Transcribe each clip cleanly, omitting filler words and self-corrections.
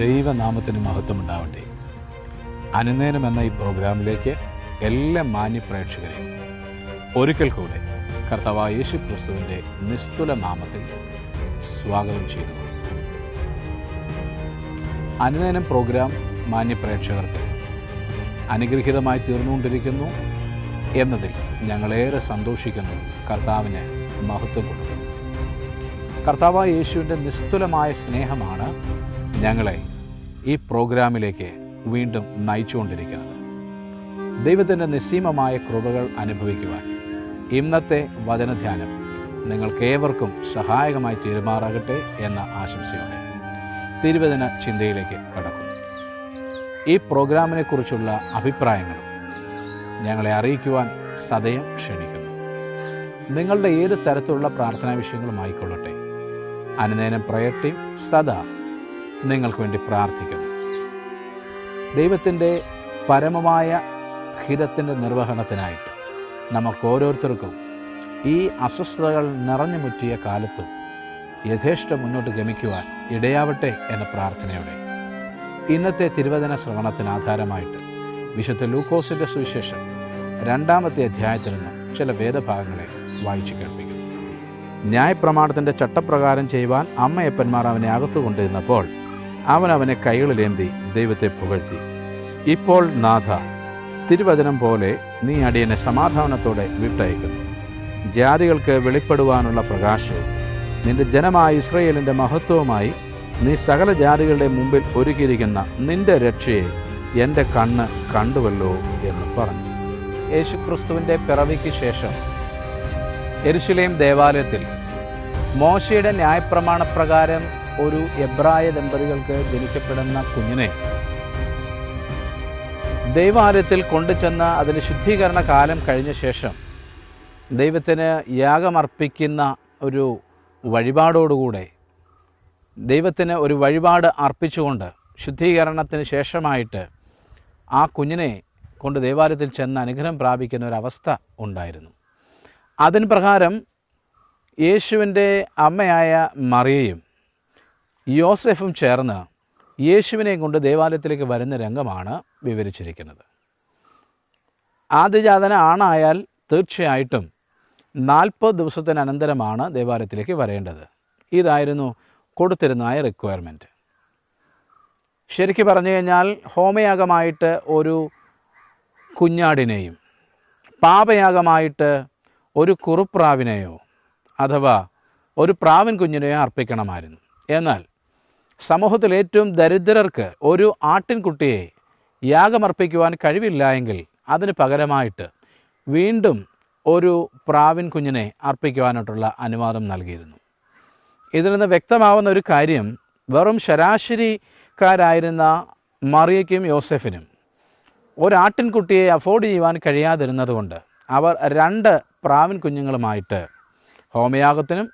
ദൈവനാമത്തിന് മഹത്വമുണ്ടാവട്ടെ. അനുനയനം എന്ന ഈ പ്രോഗ്രാമിലേക്ക് എല്ലാ മാന്യ പ്രേക്ഷകരെയും ഒരിക്കൽ കൂടെ കർത്താവായ യേശു ക്രിസ്തുവിൻ്റെ നിസ്തുല നാമത്തിൽ സ്വാഗതം ചെയ്തു. അനുനയനം പ്രോഗ്രാം മാന്യ പ്രേക്ഷകർക്ക് അനുഗ്രഹീതമായി തീർന്നുകൊണ്ടിരിക്കുന്നു എന്നതിൽ ഞങ്ങളേറെ സന്തോഷിക്കുന്നു. കർത്താവിന് മഹത്വം കൊടുക്കുന്നു. കർത്താവായ യേശുവിൻ്റെ നിസ്തുലമായ സ്നേഹമാണ് ഞങ്ങളെ ഈ പ്രോഗ്രാമിലേക്ക് വീണ്ടും നയിച്ചുകൊണ്ടിരിക്കുന്നത്. ദൈവത്തിൻ്റെ നിസ്സീമമായ കൃപകൾ അനുഭവിക്കുവാൻ ഇന്നത്തെ വചനധ്യാനം നിങ്ങൾക്കേവർക്കും സഹായകമായി തീരുമാറാകട്ടെ എന്ന ആശംസയോടെ തിരുവചന ചിന്തയിലേക്ക് കടക്കുന്നു. ഈ പ്രോഗ്രാമിനെക്കുറിച്ചുള്ള അഭിപ്രായങ്ങളും ഞങ്ങളെ അറിയിക്കുവാൻ സദയം ക്ഷണിക്കുന്നു. നിങ്ങളുടെ ഏത് തരത്തിലുള്ള പ്രാർത്ഥനാ വിഷയങ്ങളുമായിക്കൊള്ളട്ടെ, അനുനയനം പ്രയർ ടീം സദാ നിങ്ങൾക്ക് വേണ്ടി പ്രാർത്ഥിക്കുന്നു. ദൈവത്തിൻ്റെ പരമമായ ഹിതത്തിൻ്റെ നിർവഹണത്തിനായിട്ട് നമുക്ക് ഓരോരുത്തർക്കും ഈ അസ്വസ്ഥതകൾ നിറഞ്ഞു മുറ്റിയ കാലത്തും യഥേഷ്ടം മുന്നോട്ട് ഗമിക്കുവാൻ ഇടയാവട്ടെ എന്ന പ്രാർത്ഥനയോടെ ഇന്നത്തെ തിരുവചന ശ്രവണത്തിന് ആധാരമായിട്ട് വിശുദ്ധ ലൂക്കോസിൻ്റെ സുവിശേഷം 2-ാമത്തെ അധ്യായത്തിൽ നിന്ന് ചില വേദഭാഗങ്ങളെ വായിച്ചു കേൾപ്പിക്കുന്നു. ന്യായപ്രമാണത്തിൻ്റെ ചട്ടപ്രകാരം ചെയ്യുവാൻ അമ്മയപ്പന്മാർ അവനെ അകത്തു കൊണ്ടിരുന്നപ്പോൾ അവനെ കൈകളിലേന്തി ദൈവത്തെ പുകഴ്ത്തി, ഇപ്പോൾ നാഥ, തിരുവചനം പോലെ നീ അടിയനെ സമാധാനത്തോടെ വിട്ടയക്കുന്നു. ജാതികൾക്ക് വെളിപ്പെടുവാനുള്ള പ്രകാശവും നിന്റെ ജനമായ ഇസ്രയേലിൻ്റെ മഹത്വവുമായി നീ സകല ജാതികളുടെ മുമ്പിൽ ഒരുക്കിയിരിക്കുന്ന നിന്റെ രക്ഷയെ എൻ്റെ കണ്ണ് കണ്ടുവല്ലോ എന്ന് പറഞ്ഞു. യേശുക്രിസ്തുവിൻ്റെ പിറവിക്ക് ശേഷം യെരുശലേം ദേവാലയത്തിൽ മോശയുടെ ന്യായപ്രമാണപ്രകാരം ഒരു എബ്രായ ദമ്പതികൾക്ക് ജനിക്കപ്പെടുന്ന കുഞ്ഞിനെ ദൈവാലയത്തിൽ കൊണ്ടുചെന്ന് അതിൻ്റെ ശുദ്ധീകരണ കാലം കഴിഞ്ഞ ശേഷം ദൈവത്തിന് യാഗമർപ്പിക്കുന്ന ഒരു വഴിപാടോടുകൂടെ ദൈവത്തിന് ഒരു വഴിപാട് അർപ്പിച്ചുകൊണ്ട് ശുദ്ധീകരണത്തിന് ശേഷമായിട്ട് ആ കുഞ്ഞിനെ കൊണ്ട് ദേവാലയത്തിൽ ചെന്ന് അനുഗ്രഹം പ്രാപിക്കുന്ന ഒരവസ്ഥ ഉണ്ടായിരുന്നു. അതിന് പ്രകാരം യേശുവിൻ്റെ അമ്മയായ മറിയയും യോസെഫും ചേർന്ന് യേശുവിനെയും കൊണ്ട് ദേവാലയത്തിലേക്ക് വരുന്ന രംഗമാണ് വിവരിച്ചിരിക്കുന്നത്. ആദ്യജാതന ആണായാൽ തീർച്ചയായിട്ടും 40 ദിവസത്തിനനന്തരമാണ് ദേവാലയത്തിലേക്ക് വരേണ്ടത്. ഇതായിരുന്നു കൊടുത്തിരുന്നതായ റിക്വയർമെൻറ്റ്. ശരിക്കും പറഞ്ഞു കഴിഞ്ഞാൽ ഹോമയാഗമായിട്ട് ഒരു കുഞ്ഞാടിനെയും പാപയാഗമായിട്ട് ഒരു കുറുപ്രാവിനെയോ അഥവാ ഒരു പ്രാവിൻ കുഞ്ഞിനെയോ അർപ്പിക്കണമായിരുന്നു. എന്നാൽ സമൂഹത്തിൽ ഏറ്റവും ദരിദ്രർക്ക് ഒരു ആട്ടിൻകുട്ടിയെ യാഗമർപ്പിക്കുവാൻ കഴിവില്ല എങ്കിൽ അതിന് പകരമായിട്ട് വീണ്ടും ഒരു പ്രാവിൻ കുഞ്ഞിനെ അർപ്പിക്കുവാനായിട്ടുള്ള അനുവാദം നൽകിയിരുന്നു. ഇതിൽ നിന്ന് വ്യക്തമാവുന്ന ഒരു കാര്യം, വെറും ശരാശരിക്കാരായിരുന്ന മറിയയ്ക്കും യോസെഫിനും ഒരാട്ടിൻകുട്ടിയെ അഫോർഡ് ചെയ്യുവാൻ കഴിയാതിരുന്നതുകൊണ്ട് അവർ 2 പ്രാവിൻ കുഞ്ഞുങ്ങളുമായിട്ട് ഹോമയാഗത്തിനും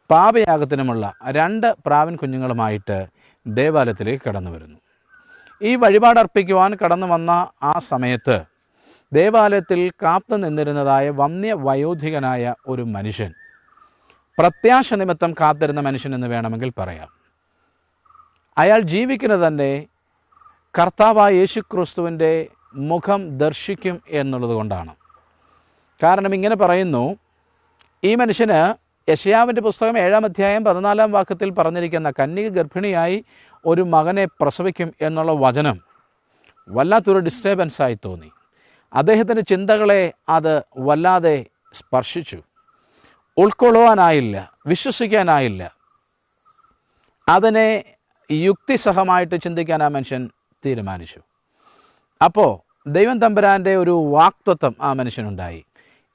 പാപയാഗത്തിനുമുള്ള 2 പ്രാവിൻ കുഞ്ഞുങ്ങളുമായിട്ട് ദേവാലയത്തിലേക്ക് കടന്നു വരുന്നു. ഈ വഴിപാടർപ്പിക്കുവാൻ കടന്നു വന്ന ആ സമയത്ത് ദേവാലയത്തിൽ കാത്തു നിന്നിരുന്നതായ വയോധികനായ ഒരു മനുഷ്യൻ, പ്രത്യാശ നിമിത്തം കാത്തിരുന്ന മനുഷ്യൻ എന്ന് വേണമെങ്കിൽ പറയാം. അയാൾ ജീവിക്കുന്നത് തന്നെ കർത്താവായ യേശുക്രിസ്തുവിൻ്റെ മുഖം ദർശിക്കും എന്നുള്ളത് കൊണ്ടാണ്. കാരണം ഇങ്ങനെ പറയുന്നു, ഈ മനുഷ്യന് യെശയ്യാവിൻ്റെ പുസ്തകം 7-ാം അധ്യായം 14-ാം വാക്യത്തിൽ പറഞ്ഞിരിക്കുന്ന കന്യക ഗർഭിണിയായി ഒരു മകനെ പ്രസവിക്കും എന്നുള്ള വചനം വല്ലാത്തൊരു ഡിസ്റ്റർബൻസായി തോന്നി. അദ്ദേഹത്തിൻ്റെ ചിന്തകളെ അത് വല്ലാതെ സ്പർശിച്ചു. ഉൾക്കൊള്ളുവാനായില്ല, വിശ്വസിക്കാനായില്ല. അതിനെ യുക്തിസഹമായിട്ട് ചിന്തിക്കാൻ ആ മനുഷ്യൻ തീരുമാനിച്ചു. അപ്പോൾ ദൈവം തമ്പുരാൻ്റെ ഒരു വാക്തത്വം ആ മനുഷ്യനുണ്ടായി.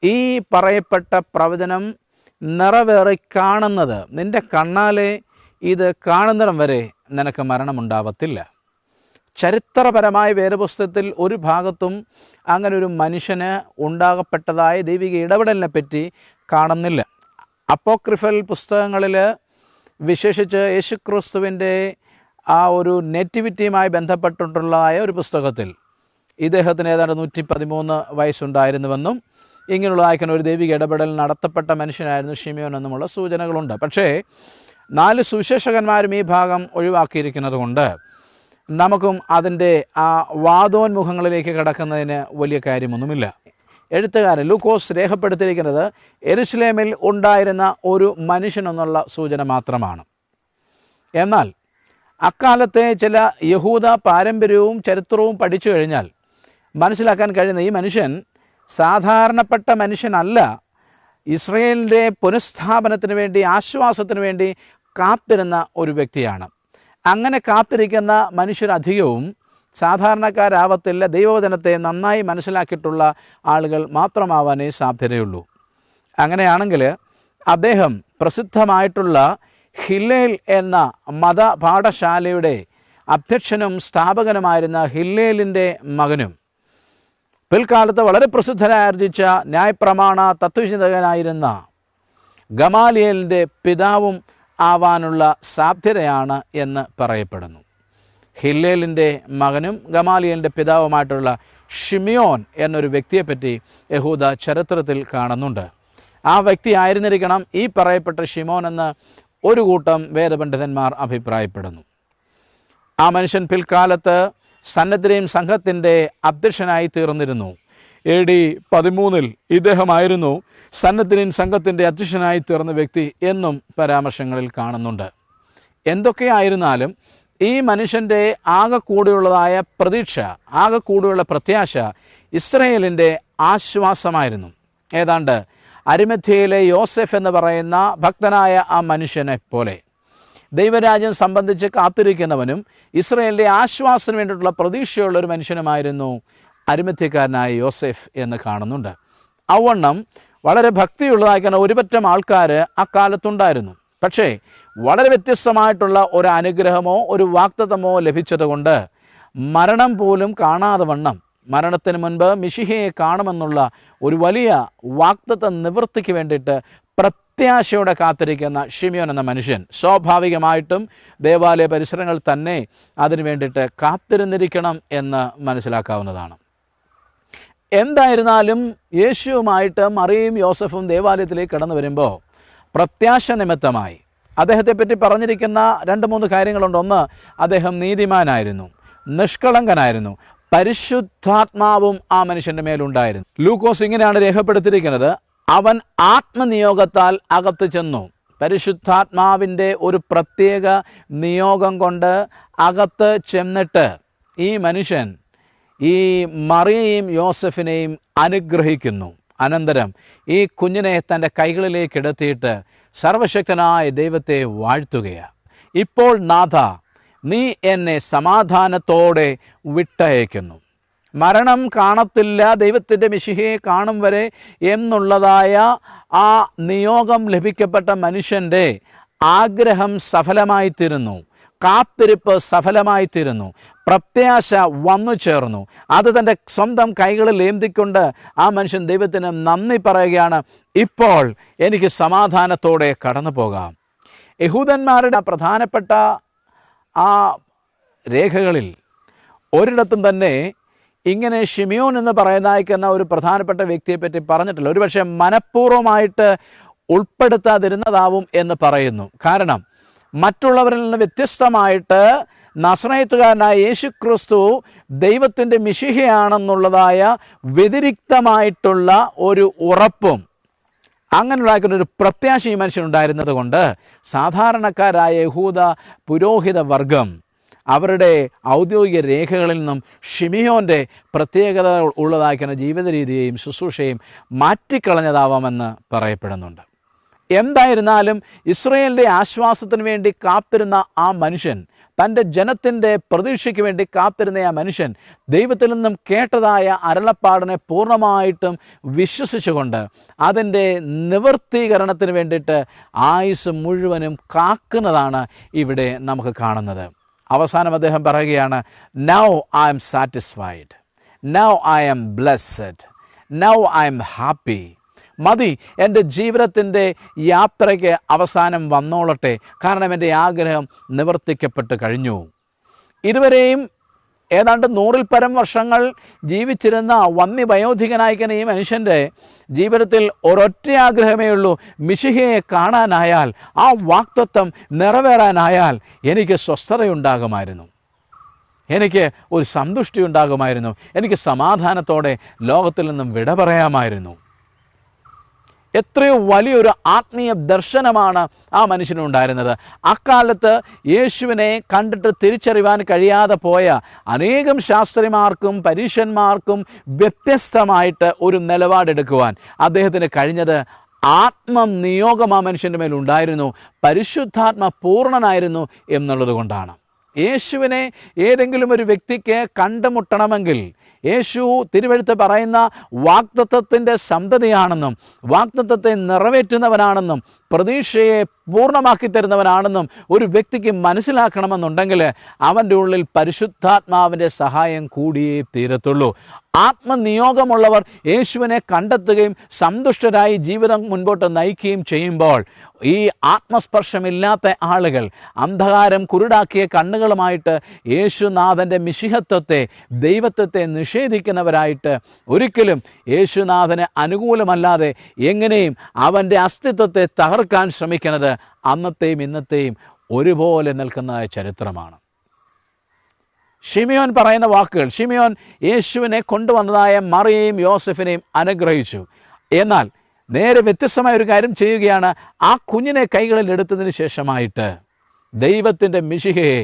ഈ പറയപ്പെട്ട പ്രവചനം നിറവേറി കാണുന്നത്, നിൻ്റെ കണ്ണാലെ ഇത് കാണുന്നിടം വരെ നിനക്ക് മരണമുണ്ടാവത്തില്ല. ചരിത്രപരമായ വേദപുസ്തകത്തിൽ ഒരു ഭാഗത്തും അങ്ങനെ ഒരു മനുഷ്യന് ഉണ്ടാകപ്പെട്ടതായ ദൈവിക ഇടപെടലിനെ പറ്റി കാണുന്നില്ല. അപ്പോക്രിഫൽ പുസ്തകങ്ങളിൽ വിശേഷിച്ച് യേശുക്രിസ്തുവിൻ്റെ ആ ഒരു നേറ്റിവിറ്റിയുമായി ബന്ധപ്പെട്ടിട്ടുള്ളതായ ഒരു പുസ്തകത്തിൽ ഇദ്ദേഹത്തിന് ഏതാണ്ട് 113 വയസ്സുണ്ടായിരുന്നുവെന്നും ഇങ്ങനെയുള്ള വായിക്കുന്ന ഒരു ദൈവിക ഇടപെടൽ നടത്തപ്പെട്ട മനുഷ്യനായിരുന്നു ശിമയോൻ എന്നുമുള്ള സൂചനകളുണ്ട്. പക്ഷേ 4 സുവിശേഷകന്മാരും ഈ ഭാഗം ഒഴിവാക്കിയിരിക്കുന്നത് കൊണ്ട് നമുക്കും അതിൻ്റെ ആ വാദോന്മുഖങ്ങളിലേക്ക് കടക്കുന്നതിന് വലിയ കാര്യമൊന്നുമില്ല. എഴുത്തുകാരൻ ലൂക്കോസ് രേഖപ്പെടുത്തിയിരിക്കുന്നത് യെരുശലേമിൽ ഉണ്ടായിരുന്ന ഒരു മനുഷ്യനെന്നുള്ള സൂചന മാത്രമാണ്. എന്നാൽ അക്കാലത്തെ ചില യഹൂദ പാരമ്പര്യവും ചരിത്രവും പഠിച്ചു കഴിഞ്ഞാൽ മനസ്സിലാക്കാൻ കഴിയുന്ന ഈ മനുഷ്യൻ സാധാരണപ്പെട്ട മനുഷ്യനല്ല. ഇസ്രയേലിൻ്റെ പുനഃസ്ഥാപനത്തിന് വേണ്ടി, ആശ്വാസത്തിന് വേണ്ടി കാത്തിരുന്ന ഒരു വ്യക്തിയാണ്. അങ്ങനെ കാത്തിരിക്കുന്ന മനുഷ്യരധികവും സാധാരണക്കാരാവത്തില്ല. ദൈവവചനത്തെ നന്നായി മനസ്സിലാക്കിയിട്ടുള്ള ആളുകൾ മാത്രമാവാനേ സാധ്യതയുള്ളൂ. അങ്ങനെയാണെങ്കിൽ അദ്ദേഹം പ്രസിദ്ധമായിട്ടുള്ള ഹില്ലേൽ എന്ന മതപാഠശാലയുടെ അധ്യക്ഷനും സ്ഥാപകനുമായിരുന്ന ഹില്ലേലിൻ്റെ മകനും പിൽക്കാലത്ത് വളരെ പ്രസിദ്ധരാർജിച്ച ന്യായപ്രമാണ തത്വചിന്തകനായിരുന്ന ഗമാലിയേലിൻ്റെ പിതാവും ആവാനുള്ള സാധ്യതയാണ് എന്ന് പറയപ്പെടുന്നു. ഹില്ലേലിൻ്റെ മകനും ഗമാലിയേലിൻ്റെ പിതാവുമായിട്ടുള്ള ഷിമിയോൻ എന്നൊരു വ്യക്തിയെപ്പറ്റി യഹൂദ ചരിത്രത്തിൽ കാണുന്നുണ്ട്. ആ വ്യക്തി ആയിരുന്നിരിക്കണം ഈ പറയപ്പെട്ട ഷിമോൻ എന്ന് ഒരു കൂട്ടം വേദപണ്ഡിതന്മാർ അഭിപ്രായപ്പെടുന്നു. ആ മനുഷ്യൻ പിൽക്കാലത്ത് സന്നദ്ധരെയും സംഘത്തിൻ്റെ അധ്യക്ഷനായി തീർന്നിരുന്നു. AD 13 ഇദ്ദേഹമായിരുന്നു സന്നദ്ധരെയും സംഘത്തിൻ്റെ അധ്യക്ഷനായി തീർന്ന വ്യക്തി എന്നും പരാമർശങ്ങളിൽ കാണുന്നുണ്ട്. എന്തൊക്കെയായിരുന്നാലും ഈ മനുഷ്യൻ്റെ ആകെക്കൂടിയുള്ളതായ പ്രതീക്ഷ, ആകെക്കൂടിയുള്ള പ്രത്യാശ ഇസ്രയേലിൻ്റെ ആശ്വാസമായിരുന്നു. ഏതാണ്ട് അരിമഥ്യയിലെ യോസെഫ് എന്ന് പറയുന്ന ഭക്തനായ ആ മനുഷ്യനെ പോലെ ദൈവരാജ്യം സംബന്ധിച്ച് കാത്തിരിക്കുന്നവനും ഇസ്രയേലിൻ്റെ ആശ്വാസത്തിന് വേണ്ടിയിട്ടുള്ള പ്രതീക്ഷയുള്ള ഒരു മനുഷ്യനുമായിരുന്നു അരിമഥ്യക്കാരനായ യോസെഫ് എന്ന് കാണുന്നുണ്ട്. അവണ്ണം വളരെ ഭക്തിയുള്ളതായിരിക്കുന്ന ഒരുപറ്റം ആൾക്കാർ അക്കാലത്തുണ്ടായിരുന്നു. പക്ഷേ വളരെ വ്യത്യസ്തമായിട്ടുള്ള ഒരു അനുഗ്രഹമോ ഒരു വാഗ്ദത്തമോ ലഭിച്ചതുകൊണ്ട് മരണം പോലും കാണാതെ വണ്ണം മരണത്തിന് മുൻപ് മിശിഹയെ കാണുമെന്നുള്ള ഒരു വലിയ വാഗ്ദത്ത നിവൃത്തിക്ക് വേണ്ടിയിട്ട് പ്രത്യാശയോടെ കാത്തിരിക്കുന്ന ഷിമിയോൻ എന്ന മനുഷ്യൻ സ്വാഭാവികമായിട്ടും ദേവാലയ പരിസരങ്ങൾ തന്നെ അതിനു വേണ്ടിയിട്ട് കാത്തിരുന്നിരിക്കണം എന്ന് മനസ്സിലാക്കാവുന്നതാണ്. എന്തായിരുന്നാലും യേശുവുമായിട്ട് മറിയയും യോസഫും ദേവാലയത്തിലേക്ക് കടന്നു വരുമ്പോൾ പ്രത്യാശ നിമിത്തമായി അദ്ദേഹത്തെപ്പറ്റി പറഞ്ഞിരിക്കുന്ന 2-3 കാര്യങ്ങളുണ്ട്. ഒന്ന്, അദ്ദേഹം നീതിമാനായിരുന്നു, നിഷ്കളങ്കനായിരുന്നു, പരിശുദ്ധാത്മാവും ആ മനുഷ്യൻ്റെ മേലുണ്ടായിരുന്നു. ലൂക്കോസ് ഇങ്ങനെയാണ് രേഖപ്പെടുത്തിയിരിക്കുന്നത്: അവൻ ആത്മനിയോഗത്താൽ അകത്ത് ചെന്നു. പരിശുദ്ധാത്മാവിൻ്റെ ഒരു പ്രത്യേക നിയോഗം കൊണ്ട് അകത്ത് ചെന്നിട്ട് ഈ മനുഷ്യൻ ഈ മറിയയും യോസഫിനെയും അനുഗ്രഹിക്കുന്നു. അനന്തരം ഈ കുഞ്ഞിനെ തൻ്റെ കൈകളിലേക്ക് എടുത്തിട്ട് സർവശക്തനായ ദൈവത്തെ വാഴ്ത്തുകയാണ്. ഇപ്പോൾ നാഥ, നീ എന്നെ സമാധാനത്തോടെ വിട്ടയക്കുന്നു. മരണം കാണത്തില്ല, ദൈവത്തിൻ്റെ മിശിഹയെ കാണും വരെ എന്നുള്ളതായ ആ നിയോഗം ലഭിക്കപ്പെട്ട മനുഷ്യൻ്റെ ആഗ്രഹം സഫലമായിത്തീരുന്നു, കാത്തിരിപ്പ് സഫലമായിത്തീരുന്നു, പ്രത്യാശ വന്നു ചേർന്നു. അത് തൻ്റെ സ്വന്തം കൈകളിൽ ഏന്തിക്കൊണ്ട് ആ മനുഷ്യൻ ദൈവത്തിന് നന്ദി പറയുകയാണ്. ഇപ്പോൾ എനിക്ക് സമാധാനത്തോടെ കടന്നു പോകാം. യഹൂദന്മാരുടെ പ്രധാനപ്പെട്ട ആ രേഖകളിൽ ഒരിടത്തും തന്നെ ഇങ്ങനെ ഷിമിയോൻ എന്ന് പറയുന്ന ഒരു പ്രധാനപ്പെട്ട വ്യക്തിയെപ്പറ്റി പറഞ്ഞിട്ടില്ല. ഒരുപക്ഷെ മനഃപൂർവ്വമായിട്ട് ഉൾപ്പെടുത്താതിരുന്നതാവും എന്ന് പറയുന്നു. കാരണം മറ്റുള്ളവരിൽ നിന്ന് വ്യത്യസ്തമായിട്ട് നസറേത്തുകാരനായ യേശുക്രിസ്തു ദൈവത്തിൻ്റെ മിശിഹയാണെന്നുള്ളതായ വ്യതിരിക്തമായിട്ടുള്ള ഒരു ഉറപ്പും അങ്ങനെയുള്ളൊരു പ്രത്യാശ ഈ മനുഷ്യനുണ്ടായിരുന്നത് കൊണ്ട് സാധാരണക്കാരായ യഹൂദ പുരോഹിത വർഗം അവരുടെ ഔദ്യോഗിക രേഖകളിൽ നിന്നും ഷിമിയോൻ്റെ പ്രത്യേകത ഉള്ളതാക്കുന്ന ജീവിത രീതിയെയും ശുശ്രൂഷയും മാറ്റിക്കളഞ്ഞതാവാമെന്ന് പറയപ്പെടുന്നുണ്ട്. എന്തായിരുന്നാലും ഇസ്രയേലിൻ്റെ ആശ്വാസത്തിന് വേണ്ടി കാത്തിരുന്ന ആ മനുഷ്യൻ, തൻ്റെ ജനത്തിൻ്റെ പ്രതീക്ഷയ്ക്ക് വേണ്ടി കാത്തിരുന്ന ആ മനുഷ്യൻ ദൈവത്തിൽ നിന്നും കേട്ടതായ അരുളപ്പാടിനെ പൂർണ്ണമായിട്ടും വിശ്വസിച്ചുകൊണ്ട് അതിൻ്റെ നിവൃത്തീകരണത്തിന് വേണ്ടിയിട്ട് ആയുസ് മുഴുവനും കാക്കുന്നതാണ് ഇവിടെ നമുക്ക് കാണുന്നത്. അവസാനം അദ്ദേഹം പറയുകയാണ്, now I M satisfied, now I M blessed, now I am happy. മതി, എൻ്റെ ജീവിതത്തിൻ്റെ യാത്രയ്ക്ക് അവസാനം വന്നോളട്ടെ, കാരണം എൻ്റെ ആഗ്രഹം നിവർത്തിക്കപ്പെട്ട് കഴിഞ്ഞു. ഇതുവരെയും ഏതാണ്ട് 100-ൽ പരം വർഷങ്ങൾ ജീവിച്ചിരുന്ന വന്യവയോധികനായിരിക്കുന്ന ഈ മനുഷ്യൻ്റെ ജീവിതത്തിൽ ഒരൊറ്റ ആഗ്രഹമേ ഉള്ളൂ: മിശിഹയെ കാണാനായാൽ, ആ വാഗ്ദത്തം നിറവേറാനായാൽ എനിക്ക് സ്വസ്ഥതയുണ്ടാകുമായിരുന്നു. എനിക്ക് ഒരു സന്തുഷ്ടി ഉണ്ടാകുമായിരുന്നു. എനിക്ക് സമാധാനത്തോടെ ലോകത്തിൽ നിന്നും വിട പറയാമായിരുന്നു. എത്രയോ വലിയൊരു ആത്മീയ ദർശനമാണ് ആ മനുഷ്യനുണ്ടായിരുന്നത്. അക്കാലത്ത് യേശുവിനെ കണ്ടിട്ട് തിരിച്ചറിയാൻ കഴിയാതെ പോയ അനേകം ശാസ്ത്രിമാർക്കും പരീശന്മാർക്കും വ്യത്യസ്തമായിട്ട് ഒരു നിലപാടെടുക്കുവാൻ അദ്ദേഹത്തിന് കഴിഞ്ഞത് ആത്മനിയോഗം ആ മനുഷ്യൻ്റെ മേലുണ്ടായിരുന്നു. പരിശുദ്ധാത്മ പൂർണ്ണനായിരുന്നു എന്നുള്ളത് കൊണ്ടാണ്. യേശുവിനെ ഏതെങ്കിലും ഒരു വ്യക്തിക്ക് കണ്ടുമുട്ടണമെങ്കിൽ യേശു തിരുവെഴുത്ത് പറയുന്ന വാഗ്ദത്തത്തിൻ്റെ സന്തതിയാണെന്നും വാഗ്ദത്തത്തെ നിറവേറ്റുന്നവനാണെന്നും പ്രതീക്ഷയെ പൂർണ്ണമാക്കി തരുന്നവനാണെന്നും ഒരു വ്യക്തിക്ക് മനസ്സിലാക്കണമെന്നുണ്ടെങ്കിൽ അവൻ്റെ ഉള്ളിൽ പരിശുദ്ധാത്മാവിൻ്റെ സഹായം കൂടിയേ തീരത്തുള്ളൂ. ആത്മനിയോഗമുള്ളവർ യേശുവിനെ കണ്ടെത്തുകയും സന്തുഷ്ടരായി ജീവിതം മുൻപോട്ട് നയിക്കുകയും ചെയ്യുമ്പോൾ ഈ ആത്മസ്പർശമില്ലാത്ത ആളുകൾ അന്ധകാരം കുരുടാക്കിയ കണ്ണുകളുമായിട്ട് യേശുനാഥൻ്റെ മിശിഹത്വത്തെ ദൈവത്വത്തെ നിഷേധിക്കുന്നവരായിട്ട് ഒരിക്കലും യേശുനാഥന് അനുകൂലമല്ലാതെ എങ്ങനെയും അവൻ്റെ അസ്തിത്വത്തെ തകർക്കാൻ ശ്രമിക്കുന്നത് അന്നത്തെയും ഇന്നത്തെയും ഒരുപോലെ നിൽക്കുന്ന ചരിത്രമാണ്. ശിമിയോൻ പറയുന്ന വാക്കുകൾ, ശിമിയോൻ യേശുവിനെ കൊണ്ടുവന്നതായ മറിയയും യോസഫിനെയും അനുഗ്രഹിച്ചു. എന്നാൽ നേരെ വ്യത്യസ്തമായ ഒരു കാര്യം ചെയ്യുകയാണ്. ആ കുഞ്ഞിനെ കൈകളിൽ എടുത്തതിന് ശേഷമായിട്ട് ദൈവത്തിൻ്റെ മിശിഹയെ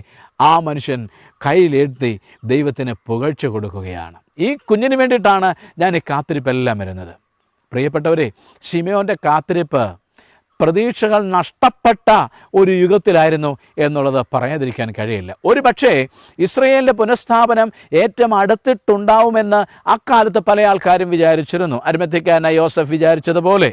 ആ മനുഷ്യൻ കയ്യിലെടുത്തി ദൈവത്തിന് പുകഴ്ച കൊടുക്കുകയാണ്. ഈ കുഞ്ഞിന് വേണ്ടിയിട്ടാണ് ഞാൻ ഈ കാത്തിരിപ്പെല്ലാം വരുന്നത്. പ്രിയപ്പെട്ടവരെ, ശിമിയോൻ്റെ കാത്തിരിപ്പ് പ്രതീക്ഷകൾ നഷ്ടപ്പെട്ട ഒരു യുഗത്തിലായിരുന്നു എന്നുള്ളത് പറയാതിരിക്കാൻ കഴിയില്ല. ഒരു പക്ഷേ ഇസ്രയേലിൻ്റെ പുനഃസ്ഥാപനം ഏറ്റവും അടുത്തിട്ടുണ്ടാവുമെന്ന് അക്കാലത്ത് പല ആൾക്കാരും വിചാരിച്ചിരുന്നു. അരിമത്യക്കാരനായ യോസഫ് വിചാരിച്ചതുപോലെ,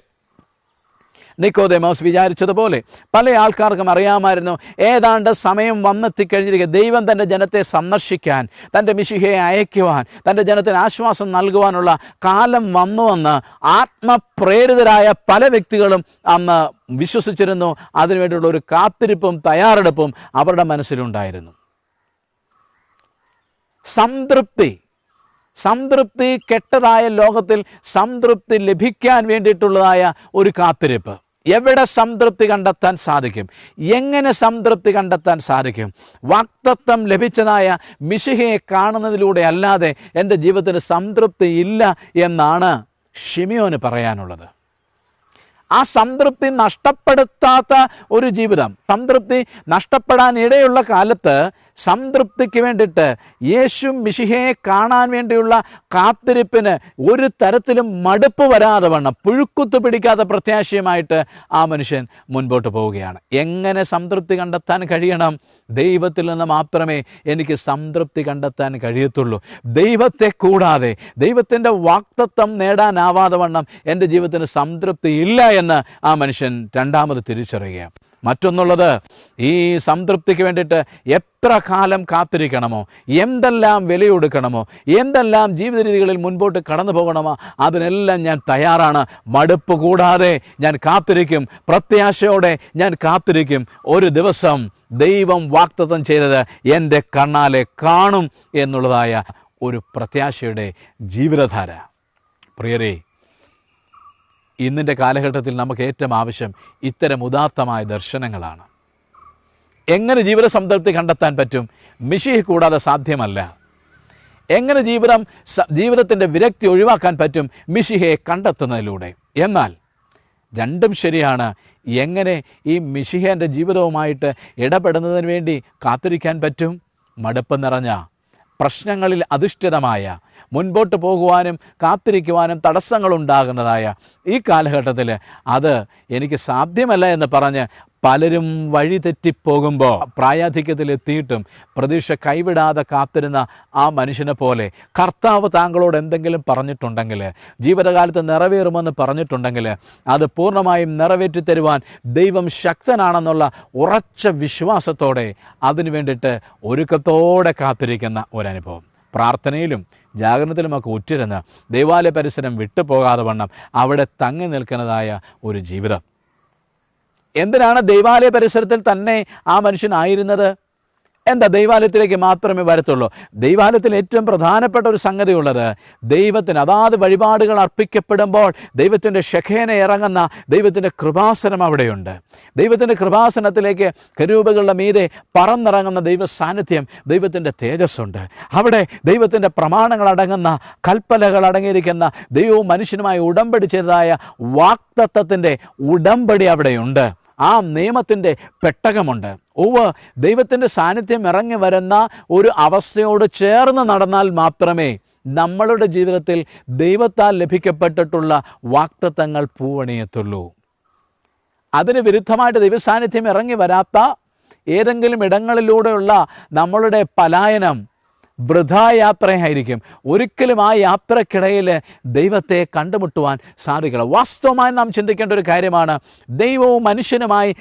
നിക്കോദേമോസ് വിചാരിച്ചതുപോലെ പല ആൾക്കാർക്കും അറിയാമായിരുന്നു ഏതാണ്ട് സമയം വന്നെത്തിക്കഴിഞ്ഞിരിക്കുക. ദൈവം തൻ്റെ ജനത്തെ സന്ദർശിക്കാൻ, തൻ്റെ മിശിഹയെ അയക്കുവാൻ, തൻ്റെ ജനത്തിന് ആശ്വാസം നൽകുവാനുള്ള കാലം വന്നുവെന്ന് ആത്മപ്രേരിതരായ പല വ്യക്തികളും അന്ന് വിശ്വസിച്ചിരുന്നു. അതിനുവേണ്ടിയുള്ള ഒരു കാത്തിരിപ്പും തയ്യാറെടുപ്പും അവരുടെ മനസ്സിലുണ്ടായിരുന്നു. സംതൃപ്തി കെട്ടതായ ലോകത്തിൽ സംതൃപ്തി ലഭിക്കാൻ വേണ്ടിയിട്ടുള്ളതായ ഒരു കാത്തിരിപ്പ്. എവിടെ സംതൃപ്തി കണ്ടെത്താൻ സാധിക്കും? എങ്ങനെ സംതൃപ്തി കണ്ടെത്താൻ സാധിക്കും? വാഗ്ദത്തം ലഭിച്ചതായ മിശിഹയെ കാണുന്നതിലൂടെ അല്ലാതെ എൻ്റെ ജീവിതത്തിന് സംതൃപ്തി ഇല്ല എന്നാണ് ശിമിയോന് പറയാനുള്ളത്. ആ സംതൃപ്തി നഷ്ടപ്പെടുത്താത്ത ഒരു ജീവിതം, സംതൃപ്തി നഷ്ടപ്പെടാൻ ഇടയുള്ള കാലത്ത് സംതൃപ്തിക്ക് വേണ്ടിയിട്ട് യേശു മിശിഹയെ കാണാൻ വേണ്ടിയുള്ള കാത്തിരിപ്പിന് ഒരു തരത്തിലും മടുപ്പ് വരാതെ വണ്ണം പുഴുക്കുത്തു പിടിക്കാത്ത പ്രത്യാശയുമായിട്ട് ആ മനുഷ്യൻ മുൻപോട്ട് പോവുകയാണ്. എങ്ങനെ സംതൃപ്തി കണ്ടെത്താൻ കഴിയണം? ദൈവത്തിൽ നിന്ന് മാത്രമേ എനിക്ക് സംതൃപ്തി കണ്ടെത്താൻ കഴിയത്തുള്ളൂ. ദൈവത്തെ കൂടാതെ, ദൈവത്തിൻ്റെ വാഗ്ദത്തം നേടാനാവാതെ വണ്ണം എൻ്റെ ജീവിതത്തിന് സംതൃപ്തി ഇല്ല എന്ന് ആ മനുഷ്യൻ രണ്ടാമത് തിരിച്ചറിയുകയാണ്. മറ്റൊന്നുള്ളത്, ഈ സംതൃപ്തിക്ക് വേണ്ടിയിട്ട് എത്ര കാലം കാത്തിരിക്കണമോ, എന്തെല്ലാം വിലയൊടുക്കണമോ, എന്തെല്ലാം ജീവിത രീതികളിൽ മുൻപോട്ട് കടന്നു പോകണമോ, അതിനെല്ലാം ഞാൻ തയ്യാറാണ്. മടുപ്പ് കൂടാതെ ഞാൻ കാത്തിരിക്കും, പ്രത്യാശയോടെ ഞാൻ കാത്തിരിക്കും. ഒരു ദിവസം ദൈവം വാഗ്ദത്തം ചെയ്തത് എൻ്റെ കണ്ണാലെ കാണും എന്നുള്ളതായ ഒരു പ്രത്യാശയുടെ ജീവിതധാര. പ്രിയരേ, ഇന്നിൻ്റെ കാലഘട്ടത്തിൽ നമുക്ക് ഏറ്റവും ആവശ്യം ഇത്തരം ഉദാത്തമായ ദർശനങ്ങളാണ്. എങ്ങനെ ജീവിത സംതൃപ്തി കണ്ടെത്താൻ പറ്റും? മിശിഹ കൂടാതെ സാധ്യമല്ല. എങ്ങനെ ജീവിതത്തിൻ്റെ വിരക്തി ഒഴിവാക്കാൻ പറ്റും? മിശിഹയെ കണ്ടെത്തുന്നതിലൂടെ. എന്നാൽ രണ്ടും ശരിയാണ്. എങ്ങനെ ഈ മിശിഹേൻ്റെ ജീവിതവുമായിട്ട് ഇടപെടുന്നതിന് വേണ്ടി കാത്തിരിക്കാൻ പറ്റും? മടുപ്പ് നിറഞ്ഞ പ്രശ്നങ്ങളിൽ അധിഷ്ഠിതമായ മുൻപോട്ട് പോകുവാനും കാത്തിരിക്കുവാനും തടസ്സങ്ങളുണ്ടാകുന്നതായ ഈ കാലഘട്ടത്തിൽ അത് എനിക്ക് സാധ്യമല്ല എന്ന് പറഞ്ഞ് പലരും വഴിതെറ്റിപ്പോകുമ്പോൾ പ്രായാധിക്യത്തിലെത്തിയിട്ടും പ്രതീക്ഷ കൈവിടാതെ കാത്തിരുന്ന ആ മനുഷ്യനെ പോലെ കർത്താവ് താങ്കളോട് എന്തെങ്കിലും പറഞ്ഞിട്ടുണ്ടെങ്കിൽ, ജീവിതകാലത്ത് നിറവേറുമെന്ന് പറഞ്ഞിട്ടുണ്ടെങ്കിൽ, അത് പൂർണ്ണമായും നിറവേറ്റി തരുവാൻ ദൈവം ശക്തനാണെന്നുള്ള ഉറച്ച വിശ്വാസത്തോടെ അതിനു വേണ്ടിയിട്ട് ഒരുക്കത്തോടെ കാത്തിരിക്കുന്ന ഒരനുഭവം. പ്രാർത്ഥനയിലും ജാഗരണത്തിലുമൊക്കെ ഉറ്റിരുന്ന് ദൈവാലയ പരിസരം വിട്ടുപോകാതെ വണ്ണം അവിടെ തങ്ങി നിൽക്കുന്നതായ ഒരു ജീവിതം. എന്തിനാണ് ദൈവാലയ പരിസരത്തിൽ തന്നെ ആ മനുഷ്യനായിരുന്നത്? എന്താ ദൈവാലയത്തിലേക്ക് മാത്രമേ വരത്തുള്ളൂ? ദൈവാലയത്തിൽ ഏറ്റവും പ്രധാനപ്പെട്ട ഒരു സംഗതി ഉള്ളത്, ദൈവത്തിന് അതാത് വഴിപാടുകൾ അർപ്പിക്കപ്പെടുമ്പോൾ ദൈവത്തിൻ്റെ ഷെഖേന ഇറങ്ങുന്ന ദൈവത്തിൻ്റെ കൃപാസനം അവിടെയുണ്ട്. ദൈവത്തിൻ്റെ കൃപാസനത്തിലേക്ക് കെരൂബുകളുടെ മീതെ പറന്നിറങ്ങുന്ന ദൈവ സാന്നിധ്യം, ദൈവത്തിൻ്റെ തേജസ്സുണ്ട്. അവിടെ ദൈവത്തിൻ്റെ പ്രമാണങ്ങൾ അടങ്ങുന്ന, കൽപ്പനകൾ അടങ്ങിയിരിക്കുന്ന, ദൈവവും മനുഷ്യനുമായി ഉടമ്പടി ചെയ്തതായ വാഗ്ദത്തത്തിൻ്റെ ഉടമ്പടി അവിടെയുണ്ട്. ആ നിയമത്തിൻ്റെ പെട്ടകമുണ്ട്. ദൈവത്തിൻ്റെ സാന്നിധ്യം ഇറങ്ങി വരുന്ന ഒരു അവസ്ഥയോട് ചേർന്ന് നടന്നാൽ മാത്രമേ നമ്മളുടെ ജീവിതത്തിൽ ദൈവത്താൽ ലഭിക്കപ്പെട്ടിട്ടുള്ള വാഗ്ദത്തങ്ങൾ പൂവണിയത്തുള്ളൂ. അതിന് വിരുദ്ധമായിട്ട് ദൈവസാന്നിധ്യം ഇറങ്ങി വരാത്ത ഏതെങ്കിലും ഇടങ്ങളിലൂടെയുള്ള നമ്മളുടെ പലായനം വൃഥായാത്രയായിരിക്കും. ഒരിക്കലും ആ യാത്രക്കിടയിൽ ദൈവത്തെ കണ്ടുമുട്ടുവാൻ സാധിക്കില്ല. വാസ്തവമായി നാം ചിന്തിക്കേണ്ട ഒരു കാര്യമാണ്, ദൈവവും മനുഷ്യനുമായി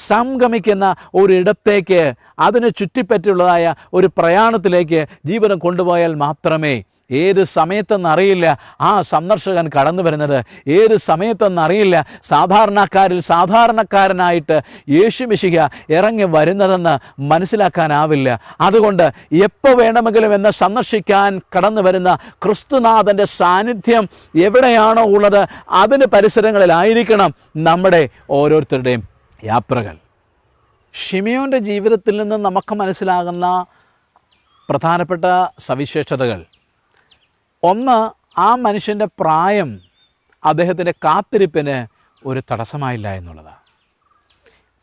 സംഗമിക്കുന്ന ഒരിടത്തേക്ക്, അതിന് ചുറ്റിപ്പറ്റിയുള്ളതായ ഒരു പ്രയാണത്തിലേക്ക് ജീവിതം കൊണ്ടുപോയാൽ മാത്രമേ, ഏത് സമയത്തെന്നറിയില്ല ആ സന്ദർശകൻ കടന്നു വരുന്നത്, ഏത് സമയത്തെന്നറിയില്ല സാധാരണക്കാരിൽ സാധാരണക്കാരനായിട്ട് യേശു മിശിഹ ഇറങ്ങി വരുന്നതെന്ന് മനസ്സിലാക്കാനാവില്ല. അതുകൊണ്ട് എപ്പോൾ വേണമെങ്കിലും എന്നെ സന്ദർശിക്കാൻ കടന്നു വരുന്ന ക്രിസ്തുനാഥൻ്റെ സാന്നിധ്യം എവിടെയാണോ ഉള്ളത് അതിന് പരിസരങ്ങളിലായിരിക്കണം നമ്മുടെ ഓരോരുത്തരുടെയും യാത്രകൾ. ശിമെയോൻ്റെ ജീവിതത്തിൽ നിന്ന് നമുക്ക് മനസ്സിലാകുന്ന പ്രധാനപ്പെട്ട സവിശേഷതകൾ, ഒന്ന്, ആ മനുഷ്യൻ്റെ പ്രായം അദ്ദേഹത്തിൻ്റെ കാത്തിരിപ്പിന് ഒരു തടസ്സമായില്ല എന്നുള്ളതാണ്.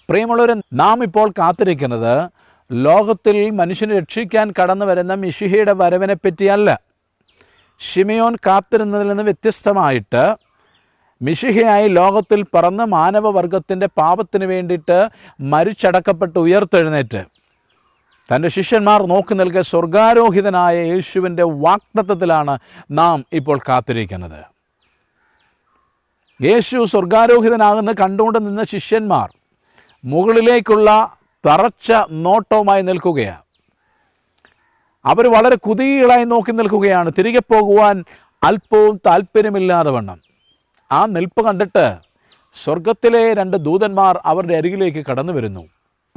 പ്രിയമുള്ളവരെ, നാം ഇപ്പോൾ കാത്തിരിക്കുന്നത് ലോകത്തിൽ മനുഷ്യനെ രക്ഷിക്കാൻ കടന്നു വരുന്ന മിശിഹയുടെ വരവിനെ പറ്റിയല്ല. ശിമെയോൻ കാത്തിരുന്നതിൽ നിന്ന് വ്യത്യസ്തമായിട്ട് മിശിഹയായി ലോകത്തിൽ പറന്ന് മാനവവർഗത്തിൻ്റെ പാപത്തിന് വേണ്ടിയിട്ട് മരിച്ചടക്കപ്പെട്ട് ഉയർത്തെഴുന്നേറ്റ് തൻ്റെ ശിഷ്യന്മാർ നോക്കി നിൽക്കെ സ്വർഗാരോഹിതനായ യേശുവിൻ്റെ വാഗ്ദത്തത്തിലാണ് നാം ഇപ്പോൾ കാത്തിരിക്കുന്നത്. യേശു സ്വർഗാരോഹിതനാകുന്ന കണ്ടുകൊണ്ട് നിന്ന ശിഷ്യന്മാർ മുകളിലേക്കുള്ള തറച്ച നോട്ടവുമായി നിൽക്കുകയാണ്. അവർ വളരെ കുതികളായി നോക്കി നിൽക്കുകയാണ്, തിരികെ പോകുവാൻ അല്പവും താല്പര്യമില്ലാതെ വണ്ണം. ആ നിൽപ്പ് കണ്ടിട്ട് സ്വർഗത്തിലെ 2 ദൂതന്മാർ അവരുടെ അരികിലേക്ക് കടന്നു വരുന്നു.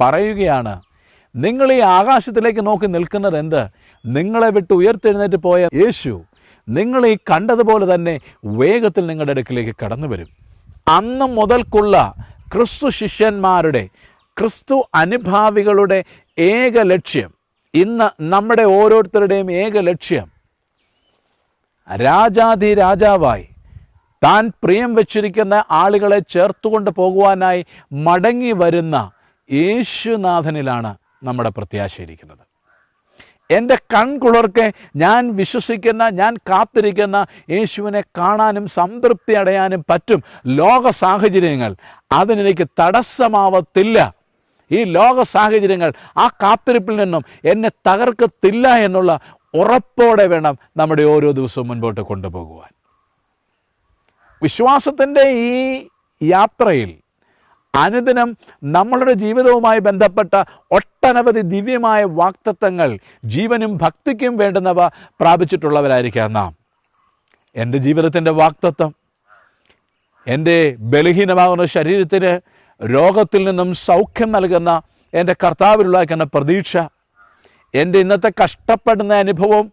പറയുകയാണ്, നിങ്ങൾ ഈ ആകാശത്തിലേക്ക് നോക്കി നിൽക്കുന്നത് എന്ത്? നിങ്ങളെ വിട്ട് ഉയർത്തെഴുന്നേറ്റ് പോയ യേശു നിങ്ങൾ ഈ കണ്ടതുപോലെ തന്നെ വേഗത്തിൽ നിങ്ങളുടെ അടുക്കിലേക്ക് കടന്നു വരും. അന്ന് മുതൽക്കുള്ള ക്രിസ്തു ശിഷ്യന്മാരുടെ, ക്രിസ്തു അനുഭാവികളുടെ ഏക ലക്ഷ്യം, ഇന്ന് നമ്മുടെ ഓരോരുത്തരുടെയും ഏക ലക്ഷ്യം, രാജാവായി താൻ പ്രിയം വച്ചിരിക്കുന്ന ആളുകളെ ചേർത്തുകൊണ്ട് പോകുവാനായി മടങ്ങി വരുന്ന യേശുനാഥനിലാണ് നമ്മുടെ പ്രത്യാശയിരിക്കുന്നത്. എൻ്റെ കൺകുളിർക്കെ ഞാൻ വിശ്വസിക്കുന്ന, ഞാൻ കാത്തിരിക്കുന്ന യേശുവിനെ കാണാനും സംതൃപ്തി അടയാനും പറ്റും. ലോക സാഹചര്യങ്ങൾ അതിനെനിക്ക് തടസ്സമാവത്തില്ല. ഈ ലോക സാഹചര്യങ്ങൾ ആ കാത്തിരിപ്പിൽ നിന്നും എന്നെ തകർക്കത്തില്ല എന്നുള്ള ഉറപ്പോടെ വേണം നമ്മുടെ ഓരോ ദിവസവും മുൻപോട്ട് കൊണ്ടുപോകുവാൻ. വിശ്വാസത്തിൻ്റെ ഈ യാത്രയിൽ അനുദിനം നമ്മളുടെ ജീവിതവുമായി ബന്ധപ്പെട്ട ഒട്ടനവധി ദിവ്യമായ വാഗ്ദത്തങ്ങൾ, ജീവനും ഭക്തിക്കും വേണ്ടുന്നവ പ്രാപിച്ചിട്ടുള്ളവരായിരിക്കാം നാം. എൻ്റെ ജീവിതത്തിൻ്റെ വാഗ്ദത്തം, എൻ്റെ ബലഹീനമാകുന്ന ശരീരത്തിന് രോഗത്തിൽ നിന്നും സൗഖ്യം നൽകുന്ന എൻ്റെ കർത്താവിലുള്ള പ്രതീക്ഷ, എൻ്റെ ഇന്നത്തെ കഷ്ടപ്പെടുന്ന അനുഭവം,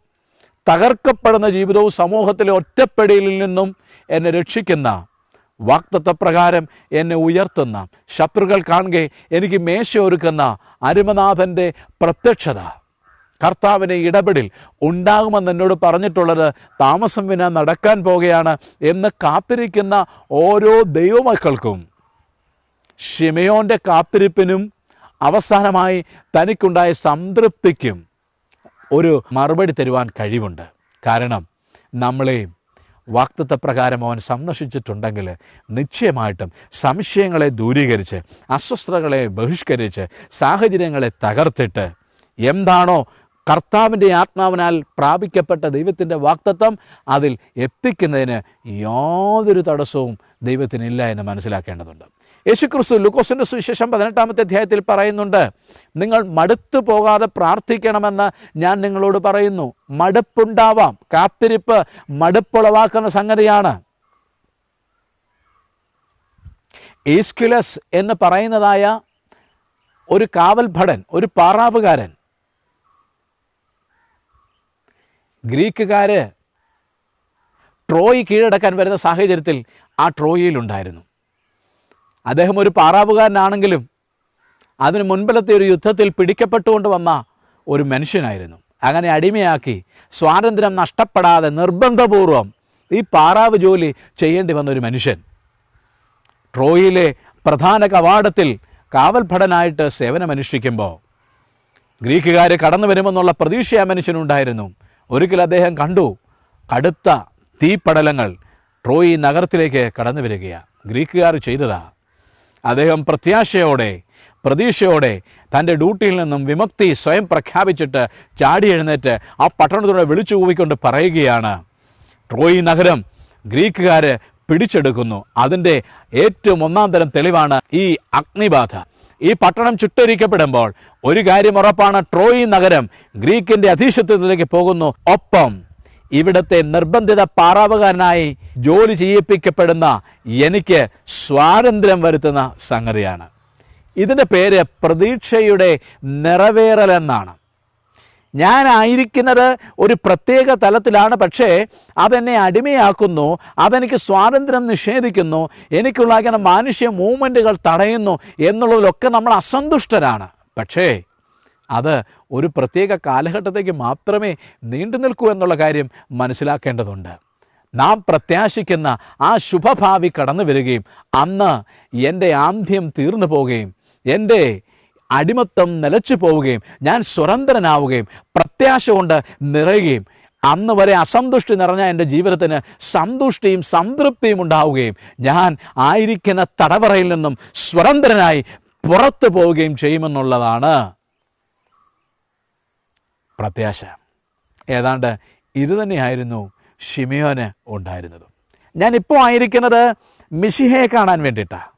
തകർക്കപ്പെടുന്ന ജീവിതവും സമൂഹത്തിലെ ഒറ്റപ്പെടലിൽ നിന്നും എന്നെ രക്ഷിക്കുന്ന, വാഗ്ദത്തപ്രകാരം എന്നെ ഉയർത്തുന്ന, ശത്രുക്കൾ കാണുകെ എനിക്ക് മേശ ഒരുക്കുന്ന അരുമനാഥൻ്റെ പ്രത്യക്ഷത, കർത്താവിൻ്റെ ഇടപെടൽ ഉണ്ടാകുമെന്ന് എന്നോട് പറഞ്ഞിട്ടുള്ളത് താമസം വിന നടക്കാൻ പോകുകയാണ് എന്ന് കാത്തിരിക്കുന്ന ഓരോ ദൈവമക്കൾക്കും ശിമെയോൻ്റെ കാത്തിരിപ്പിനും അവസാനമായി തനിക്കുണ്ടായ സംതൃപ്തിക്കും ഒരു മറുപടി തരുവാൻ കഴിവുണ്ട്. കാരണം നമ്മളെയും വാഗ്ദത്തപ്രകാരം അവൻ സന്ദർശിച്ചിട്ടുണ്ടെങ്കിൽ നിശ്ചയമായിട്ടും സംശയങ്ങളെ ദൂരീകരിച്ച്, അസ്വസ്ഥതകളെ ബഹിഷ്കരിച്ച്, സാഹചര്യങ്ങളെ തകർത്തിട്ട് എന്താണോ കർത്താവിൻ്റെ ആത്മാവിനാൽ പ്രാപിക്കപ്പെട്ട ദൈവത്തിൻ്റെ വാഗ്ദത്തം അതിൽ എത്തിക്കുന്നതിന് യാതൊരു തടസ്സവും ദൈവത്തിനില്ല എന്ന് മനസ്സിലാക്കേണ്ടതുണ്ട്. യേശുക്രിസ്തു ലൂക്കോസിൻ്റെ സുവിശേഷം 18-ാമത്തെ അധ്യായത്തിൽ പറയുന്നുണ്ട്, നിങ്ങൾ മടുത്തു പോകാതെ പ്രാർത്ഥിക്കണമെന്ന് ഞാൻ നിങ്ങളോട് പറയുന്നു. മടുപ്പുണ്ടാവാം, കാത്തിരിപ്പ് മടുപ്പുളവാക്കുന്ന സംഗതിയാണ്. ഈസ്ക്യുലസ് എന്ന് പറയുന്നതായ ഒരു കാവൽ ഭടൻ, ഒരു പാറാവുകാരൻ. ഗ്രീക്കുകാർ ട്രോയ് കീഴടക്കാൻ വരുന്ന സാഹചര്യത്തിൽ ആ ട്രോയിലുണ്ടായിരുന്നു. അദ്ദേഹം ഒരു പാറാവുകാരനാണെങ്കിലും അതിന് മുൻപിലത്തെ ഒരു യുദ്ധത്തിൽ പിടിക്കപ്പെട്ടുകൊണ്ട് വന്ന ഒരു മനുഷ്യനായിരുന്നു. അങ്ങനെ അടിമയാക്കി സ്വാതന്ത്ര്യം നഷ്ടപ്പെടാതെ നിർബന്ധപൂർവം ഈ പാറാവ് ജോലി ചെയ്യേണ്ടി വന്ന ഒരു മനുഷ്യൻ ട്രോയിലെ പ്രധാന കവാടത്തിൽ കാവൽ ഭടനായിട്ട് സേവനമനുഷ്ഠിക്കുമ്പോൾ ഗ്രീക്കുകാർ കടന്നു വരുമെന്നുള്ള പ്രതീക്ഷ ആ മനുഷ്യനുണ്ടായിരുന്നു. ഒരിക്കൽ അദ്ദേഹം കണ്ടു കടുത്ത തീപ്പടലങ്ങൾ ട്രോയി നഗരത്തിലേക്ക് കടന്നു വരികയാണ്. ഗ്രീക്കുകാർ ചെയ്തതാ. അദ്ദേഹം പ്രതീക്ഷയോടെ തൻ്റെ ഡ്യൂട്ടിയിൽ നിന്നും വിമുക്തി സ്വയം പ്രഖ്യാപിച്ചിട്ട് ചാടി എഴുന്നേറ്റ് ആ പട്ടണത്തോടെ വിളിച്ചു കൂവിക്കൊണ്ട് പറയുകയാണ്, ട്രോയി നഗരം ഗ്രീക്കുകാർ പിടിച്ചെടുക്കുന്നു. അതിൻ്റെ ഏറ്റവും ഒന്നാം തരം തെളിവാണ് ഈ അഗ്നിബാധ. ഈ പട്ടണം ചുട്ടരിക്കപ്പെടുമ്പോൾ ഒരു കാര്യം ഉറപ്പാണ്, ട്രോയി നഗരം ഗ്രീക്കിൻ്റെ അധീശത്വത്തിലേക്ക് പോകുന്നു. ഒപ്പം ഇവിടുത്തെ നിർബന്ധിത പാറാവുകാരനായി ജോലി ചെയ്യിപ്പിക്കപ്പെടുന്ന എനിക്ക് സ്വാതന്ത്ര്യം വരുത്തുന്ന സംഗതിയാണ്. ഇതിൻ്റെ പേര് പ്രതീക്ഷയുടെ നിറവേറലെന്നാണ്. ഞാനായിരിക്കുന്നത് ഒരു പ്രത്യേക തലത്തിലാണ്, പക്ഷേ അതെന്നെ അടിമയാക്കുന്നു, അതെനിക്ക് സ്വാതന്ത്ര്യം നിഷേധിക്കുന്നു, എനിക്കുള്ള ഇങ്ങനെ മാനുഷ്യ മൂവ്മെൻറ്റുകൾ തടയുന്നു എന്നുള്ളതിലൊക്കെ നമ്മൾ അസന്തുഷ്ടരാണ്. പക്ഷേ അത് ഒരു പ്രത്യേക കാലഘട്ടത്തേക്ക് മാത്രമേ നീണ്ടു നിൽക്കൂ എന്നുള്ള കാര്യം മനസ്സിലാക്കേണ്ടതുണ്ട്. നാം പ്രത്യാശിക്കുന്ന ആ ശുഭഭാവി കടന്നു വരികയും അന്ന് എൻ്റെ ആന്ധ്യം തീർന്നു പോവുകയും എൻ്റെ അടിമത്തം നിലച്ചു പോവുകയും ഞാൻ സ്വതന്ത്രനാവുകയും പ്രത്യാശ കൊണ്ട് നിറയുകയും അന്ന് വരെ അസന്തുഷ്ടി നിറഞ്ഞ എൻ്റെ ജീവിതത്തിന് സന്തുഷ്ടിയും സംതൃപ്തിയും ഉണ്ടാവുകയും ഞാൻ ആയിരിക്കുന്ന തടവറയിൽ നിന്നും സ്വതന്ത്രനായി പുറത്തു പോവുകയും ചെയ്യുമെന്നുള്ളതാണ് പ്രത്യാശ. ഏതാണ്ട് ഇത് തന്നെയായിരുന്നു ശിമിയോന് ഉണ്ടായിരുന്നത്. ഞാനിപ്പോൾ ആയിരിക്കുന്നത് മിശിഹയെ കാണാൻ വേണ്ടിയിട്ടാണ്.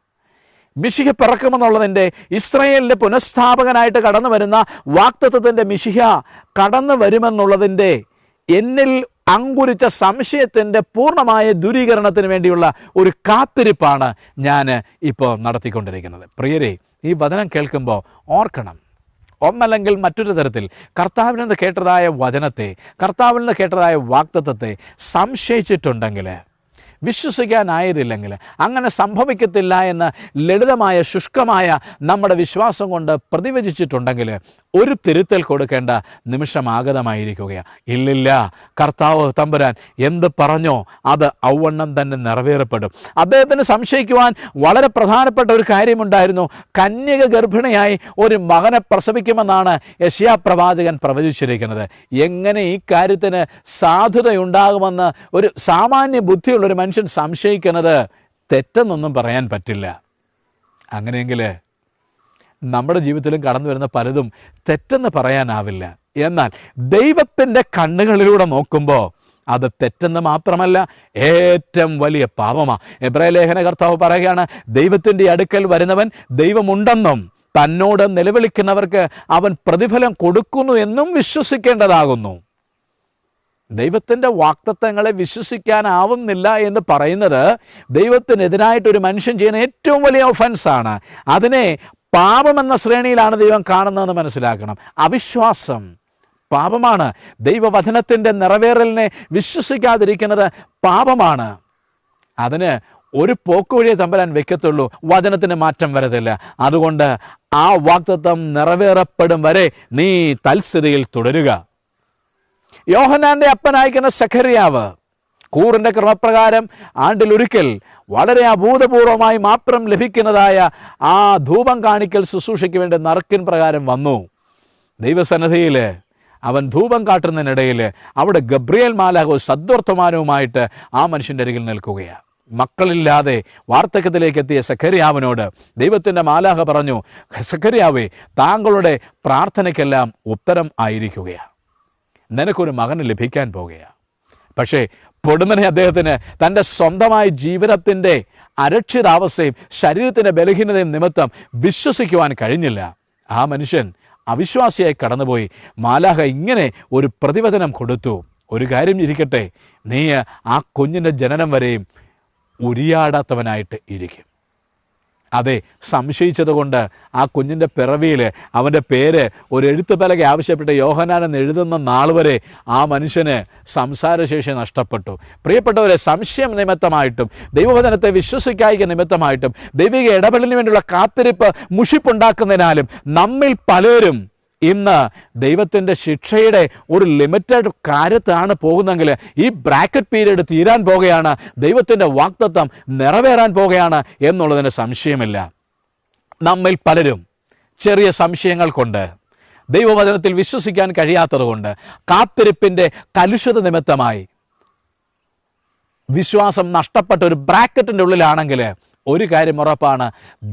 മിശിഹ പിറക്കുമെന്നുള്ളതിൻ്റെ, ഇസ്രായേലിൻ്റെ പുനഃസ്ഥാപകനായിട്ട് കടന്നു വരുന്ന വാഗ്ദത്തത്തിൻ്റെ മിശിഹ കടന്നു വരുമെന്നുള്ളതിൻ്റെ എന്നിൽ അങ്കുരിച്ച സംശയത്തിൻ്റെ പൂർണ്ണമായ ദൂരീകരണത്തിന് വേണ്ടിയുള്ള ഒരു കാത്തിരിപ്പാണ് ഞാൻ ഇപ്പോൾ നടത്തിക്കൊണ്ടിരിക്കുന്നത്. പ്രിയരെ, ഈ വചനം കേൾക്കുമ്പോൾ ഓർക്കണം, ഒന്നല്ലെങ്കിൽ മറ്റൊരു തരത്തിൽ കർത്താവിൽ നിന്ന് കേട്ടതായ വചനത്തെ, കർത്താവിൽ നിന്ന് കേട്ടതായ വാഗ്ദത്തത്തെ സംശയിച്ചിട്ടുണ്ടെങ്കിൽ, വിശ്വസിക്കാനായതില്ലെങ്കിൽ, അങ്ങനെ സംഭവിക്കത്തില്ല എന്ന് ലളിതമായ ശുഷ്കമായ നമ്മുടെ വിശ്വാസം കൊണ്ട് പ്രതിവചിച്ചിട്ടുണ്ടെങ്കിൽ ഒരു തിരുത്തൽ കൊടുക്കേണ്ട നിമിഷമാഗതമായിരിക്കുകയാണ്. ഇല്ലില്ല, കർത്താവ് തമ്പുരാൻ എന്ത് പറഞ്ഞോ അത് ഔവണ്ണം തന്നെ നിറവേറപ്പെടും. അദ്ദേഹത്തിന് സംശയിക്കുവാൻ വളരെ പ്രധാനപ്പെട്ട ഒരു കാര്യമുണ്ടായിരുന്നു. കന്യക ഗർഭിണിയായി ഒരു മകനെ പ്രസവിക്കുമെന്നാണ് യെശയ്യാ പ്രവാചകൻ പ്രവചിച്ചിരിക്കുന്നത്. എങ്ങനെ ഈ കാര്യത്തിന് സാധുതയുണ്ടാകുമെന്ന് ഒരു സാമാന്യ ബുദ്ധിയുള്ളൊരു മനുഷ്യൻ സംശയിക്കുന്നത് തെറ്റെന്നൊന്നും പറയാൻ പറ്റില്ല. അങ്ങനെയെങ്കിൽ നമ്മുടെ ജീവിതത്തിലും കടന്നു വരുന്ന പലതും തെറ്റെന്ന് പറയാനാവില്ല. എന്നാൽ ദൈവത്തിൻ്റെ കണ്ണുകളിലൂടെ നോക്കുമ്പോൾ അത് തെറ്റെന്ന് മാത്രമല്ല, ഏറ്റവും വലിയ പാപമാണ്. എബ്രായ ലേഖന കർത്താവ് പറയുകയാണ്, ദൈവത്തിൻ്റെ അടുക്കൽ വരുന്നവൻ ദൈവമുണ്ടെന്നും തന്നോട് നിലവിളിക്കുന്നവർക്ക് അവൻ പ്രതിഫലം കൊടുക്കുന്നു എന്നും വിശ്വസിക്കേണ്ടതാകുന്നു. ദൈവത്തിൻ്റെ വാഗ്ദത്തങ്ങളെ വിശ്വസിക്കാനാവുന്നില്ല എന്ന് പറയുന്നത് ദൈവത്തിനെതിരായിട്ടൊരു മനുഷ്യൻ ചെയ്യുന്ന ഏറ്റവും വലിയ ഒഫൻസാണ്. അതിനെ പാപമെന്ന ശ്രേണിയിലാണ് ദൈവം കാണുന്നതെന്ന് മനസ്സിലാക്കണം. അവിശ്വാസം പാപമാണ്. ദൈവവചനത്തിൻ്റെ നിറവേറലിനെ വിശ്വസിക്കാതിരിക്കുന്നത് പാപമാണ്. അതിന് ഒരു പോക്കുവഴിയെ തമ്പുരാൻ വെക്കത്തുള്ളൂ, വചനത്തിന് മാറ്റം വരത്തില്ല. അതുകൊണ്ട് ആ വാഗ്ദത്തം നിറവേറപ്പെടും വരെ നീ തൽസ്ഥിതിയിൽ തുടരുക. യോഹന്നാന്റെ അപ്പനായിരിക്കുന്ന സഖറിയാവ് കൂറിൻ്റെ ക്രമപ്രകാരം ആണ്ടിലൊരിക്കൽ വളരെ അഭൂതപൂർവമായി മാത്രം ലഭിക്കുന്നതായ ആ ധൂപം കാണിക്കൽ ശുശ്രൂഷയ്ക്ക് വേണ്ടി നറുക്കിൻ പ്രകാരം വന്നു. ദൈവസന്നിധിയിൽ അവൻ ധൂപം കാട്ടുന്നതിനിടയിൽ അവിടെ ഗബ്രിയേൽ മാലാഖ സദ്വർത്തമാനവുമായിട്ട് ആ മനുഷ്യൻ്റെ അരികിൽ നിൽക്കുകയാണ്. മക്കളില്ലാതെ വാർദ്ധക്യത്തിലേക്ക് എത്തിയ സഖറിയാവിനോട് ദൈവത്തിൻ്റെ മാലാഖ പറഞ്ഞു, സഖറിയാവേ, താങ്കളുടെ പ്രാർത്ഥനയ്ക്കെല്ലാം ഉത്തരം ആയിരിക്കുകയാണ്, നിനക്കൊരു മകന് ലഭിക്കാൻ പോകുകയാണ്. പക്ഷേ പൊടുന്നനെ അദ്ദേഹത്തിന് തൻ്റെ സ്വന്തമായ ജീവിതത്തിൻ്റെ അരക്ഷിതാവസ്ഥയും ശരീരത്തിൻ്റെ ബലഹീനതയും നിമിത്തം വിശ്വസിക്കുവാൻ കഴിഞ്ഞില്ല. ആ മനുഷ്യൻ അവിശ്വാസിയായി കടന്നുപോയി. മാലാഖ ഇങ്ങനെ ഒരു പ്രതിവചനം കൊടുത്തു, ഒരു കാര്യം ഇരിക്കട്ടെ, നീ ആ കുഞ്ഞിൻ്റെ ജനനം വരെയും ഉരിയാടാത്തവനായിട്ട് ഇരിക്കും. അതെ, സംശയിച്ചതുകൊണ്ട് ആ കുഞ്ഞിൻ്റെ പിറവിയിൽ അവൻ്റെ പേര് ഒരു എഴുത്തുപലക ആവശ്യപ്പെട്ട് യോഹന്നാൻ എന്ന് എഴുതുന്ന നാൾ വരെ ആ മനുഷ്യന് സംസാരശേഷി നഷ്ടപ്പെട്ടു. പ്രിയപ്പെട്ടവരെ, സംശയം നിമിത്തമായിട്ടും ദൈവവചനത്തെ വിശ്വസിക്കായിക നിമിത്തമായിട്ടും ദൈവിക ഇടപെടലിന് വേണ്ടിയുള്ള കാത്തിരിപ്പ് മുഷിപ്പുണ്ടാക്കുന്നതിനാലും നമ്മിൽ പലരും ഇന്ന് ദൈവത്തിൻ്റെ ശിക്ഷയുടെ ഒരു ലിമിറ്റഡ് കാര്യത്താണ് പോകുന്നതെങ്കിൽ ഈ ബ്രാക്കറ്റ് പീരീഡ് തീരാൻ പോകുകയാണ്, ദൈവത്തിൻ്റെ വാഗ്ദത്തം നിറവേറാൻ പോകുകയാണ് എന്നുള്ളതിന് സംശയമില്ല. നമ്മിൽ പലരും ചെറിയ സംശയങ്ങൾ കൊണ്ട്, ദൈവവചനത്തിൽ വിശ്വസിക്കാൻ കഴിയാത്തതുകൊണ്ട്, കാത്തിരിപ്പിൻ്റെ കലുഷിത നിമിത്തമായി വിശ്വാസം നഷ്ടപ്പെട്ട ഒരു ബ്രാക്കറ്റിൻ്റെ ഉള്ളിലാണെങ്കിൽ ഒരു കാര്യം ഉറപ്പാണ്,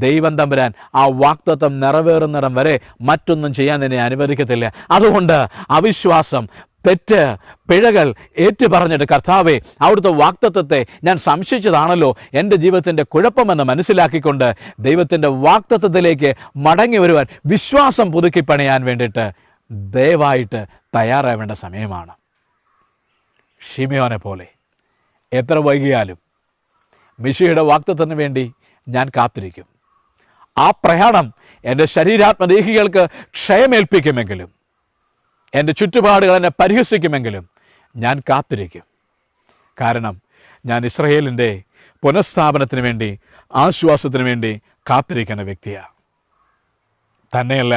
ദൈവം തമ്പുരാൻ ആ വാഗ്ദത്തം നിറവേറുന്നിടം വരെ മറ്റൊന്നും ചെയ്യാൻ നിന്നെ അനുവദിക്കത്തില്ല. അതുകൊണ്ട് അവിശ്വാസം, തെറ്റ്, പിഴകൾ ഏറ്റുപറഞ്ഞിട്ട് കർത്താവേ, അവിടുത്തെ വാഗ്ദത്തത്തെ ഞാൻ സംശയിച്ചതാണല്ലോ എൻ്റെ ജീവിതത്തിൻ്റെ കുഴപ്പമെന്ന് മനസ്സിലാക്കിക്കൊണ്ട് ദൈവത്തിൻ്റെ വാഗ്ദത്തത്തിലേക്ക് മടങ്ങി വരുവാൻ, വിശ്വാസം പുതുക്കി പണിയാൻ വേണ്ടിയിട്ട് ദയവായിട്ട് തയ്യാറാവേണ്ട സമയമാണ്. ശിമെയോനെ പോലെ എത്ര വൈകിയാലും മിശിഹയുടെ വാഗ്ദത്തത്തിന് വേണ്ടി ഞാൻ കാത്തിരിക്കും. ആ പ്രയാണം എൻ്റെ ശരീരാത്മദേഹികൾക്ക് ക്ഷയമേൽപ്പിക്കുമെങ്കിലും, എൻ്റെ ചുറ്റുപാടുകൾ എന്നെ പരിഹസിക്കുമെങ്കിലും ഞാൻ കാത്തിരിക്കും. കാരണം ഞാൻ ഇസ്രായേലിൻ്റെ പുനഃസ്ഥാപനത്തിന് വേണ്ടി, ആശ്വാസത്തിന് വേണ്ടി കാത്തിരിക്കുന്ന വ്യക്തിയാണ്. തന്നെയല്ല,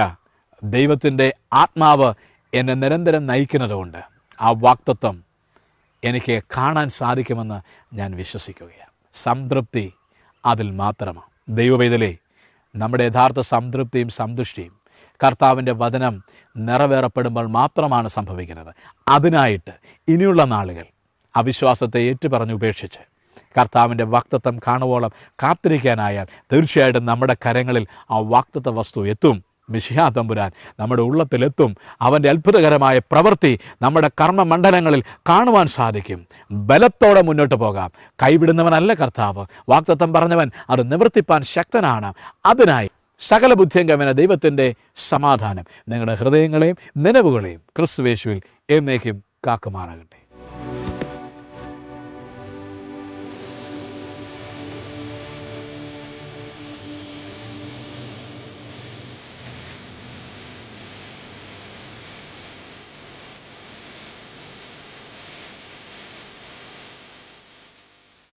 ദൈവത്തിൻ്റെ ആത്മാവ് എന്നെ നിരന്തരം നയിക്കുന്നതുകൊണ്ട് ആ വാഗ്ദത്തം എനിക്ക് കാണാൻ സാധിക്കുമെന്ന് ഞാൻ വിശ്വസിക്കുകയാണ്. സംതൃപ്തി അതിൽ മാത്രമാണ്. ദൈവവേദലേ, നമ്മുടെ യഥാർത്ഥ സംതൃപ്തിയും സന്തുഷ്ടിയും കർത്താവിൻ്റെ വചനം നിറവേറപ്പെടുമ്പോൾ മാത്രമാണ് സംഭവിക്കുന്നത്. അതിനായിട്ട് ഇനിയുള്ള നാളുകൾ അവിശ്വാസത്തെ ഏറ്റുപറഞ്ഞ് ഉപേക്ഷിച്ച് കർത്താവിൻ്റെ വാഗ്ദത്തം കാണുവോളം കാത്തിരിക്കാനായാൽ തീർച്ചയായിട്ടും നമ്മുടെ കരങ്ങളിൽ ആ വാഗ്ദത്ത വസ്തു എത്തും. മിശിഹാ തമ്പുരാൻ നമ്മുടെ ഉള്ളത്തിലെത്തും. അവൻ്റെ അത്ഭുതകരമായ പ്രവൃത്തി നമ്മുടെ കർമ്മമണ്ഡലങ്ങളിൽ കാണുവാൻ സാധിക്കും. ബലത്തോടെ മുന്നോട്ട് പോകാം. കൈവിടുന്നവനല്ല കർത്താവ്. വാഗ്ദത്തം പറഞ്ഞവൻ അത് നിവർത്തിപ്പാൻ ശക്തനാണ്. അതിനായി സകല ബുദ്ധിയും കവിഞ്ഞ ദൈവത്തിൻ്റെ സമാധാനം നിങ്ങളുടെ ഹൃദയങ്ങളെയും നിലവുകളെയും ക്രിസ്തുയേശുവിൽ എന്നേക്കും കാക്കുമാറാകട്ടെ.